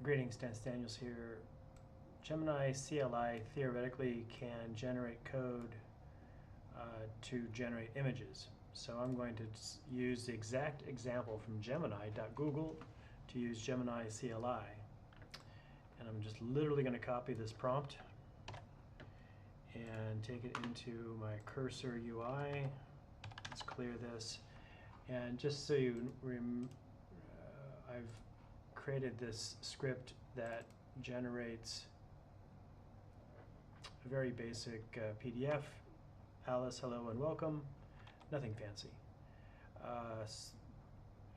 Greetings, Stan Daniels here. Gemini CLI theoretically can generate code to generate images. So I'm going to use the exact example from Gemini.google to use Gemini CLI. And I'm just literally going to copy this prompt and take it into my cursor UI. Let's clear this. And just so you I've created this script that generates a very basic PDF. Alice, hello and welcome. Nothing fancy.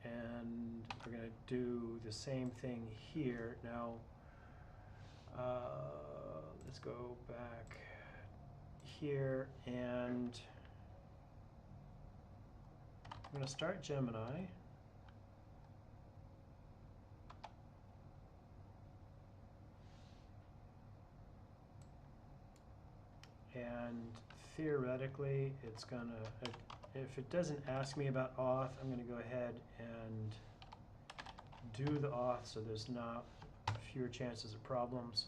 And we're going to do the same thing here. Now, let's go back here, and I'm going to start Gemini. And theoretically, it's gonna, if it doesn't ask me about auth, I'm gonna go ahead and do the auth so there's not fewer chances of problems.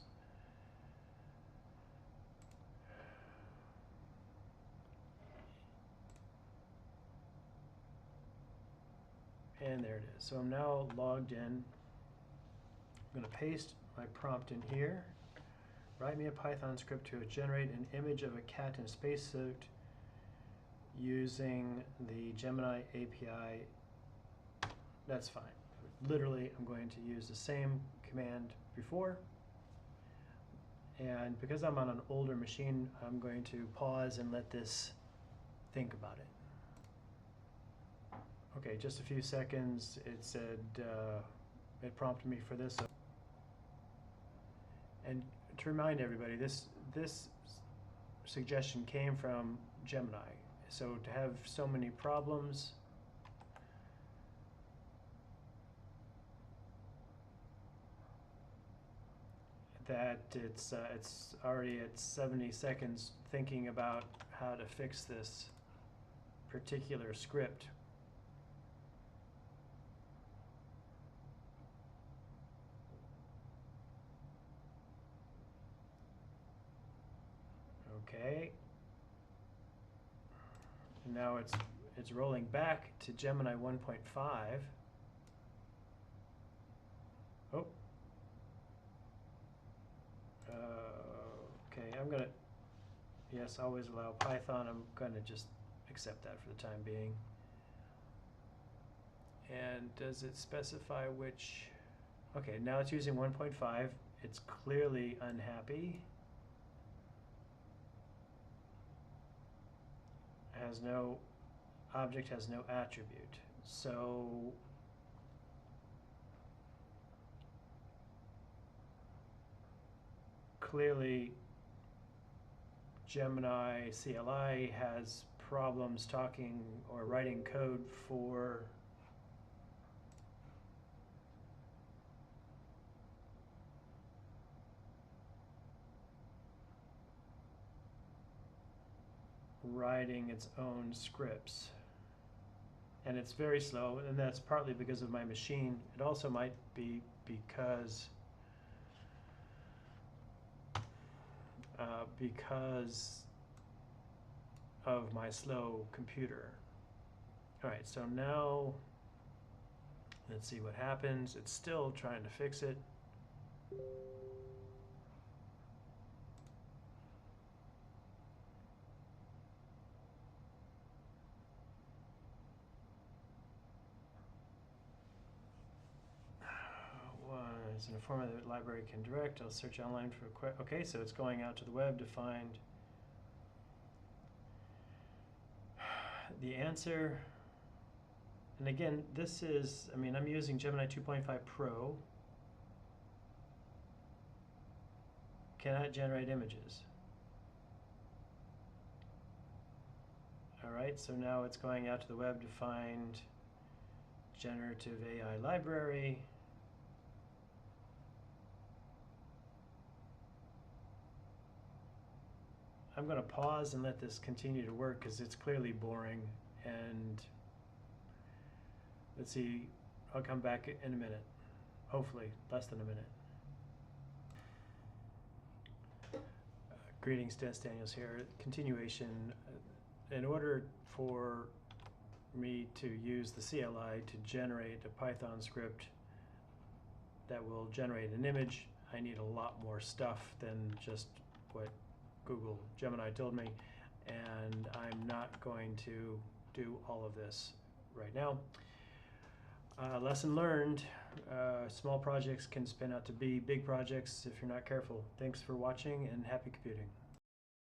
And there it is. So I'm now logged in. I'm gonna paste my prompt in here. Write me a Python script to generate an image of a cat in a spacesuit using the Gemini API. That's fine. Literally, I'm going to use the same command before. And because I'm on an older machine, I'm going to pause and let this think about it. Okay, just a few seconds. It said, it prompted me for this. And to remind everybody, this suggestion came from Gemini. So to have so many problems, that it's already at 70 seconds thinking about how to fix this particular script. Okay. And now it's rolling back to Gemini 1.5. Oh. Okay, I'm gonna, yes, always allow Python. I'm gonna just accept that for the time being. And does it specify which? Okay, now it's using 1.5. It's clearly unhappy. Has no object, has no attribute. So clearly Gemini CLI has problems talking or writing code for writing its own scripts. And it's very slow, and that's partly because of my machine. It also might be because of my slow computer. All right, so now let's see what happens. It's still trying to fix it. It's in a format that the library can direct. I'll search online for okay, so it's going out to the web to find the answer. And again, this is, I mean, I'm using Gemini 2.5 Pro. Cannot generate images. All right, so now it's going out to the web to find generative AI library. I'm going to pause and let this continue to work because it's clearly boring. And let's see, I'll come back in a minute. Hopefully, less than a minute. Greetings, Dennis Daniels here. Continuation. In order for me to use the CLI to generate a Python script that will generate an image, I need a lot more stuff than just what Google Gemini told me, and I'm not going to do all of this right now. Lesson learned, small projects can spin out to be big projects if you're not careful. Thanks for watching and happy computing.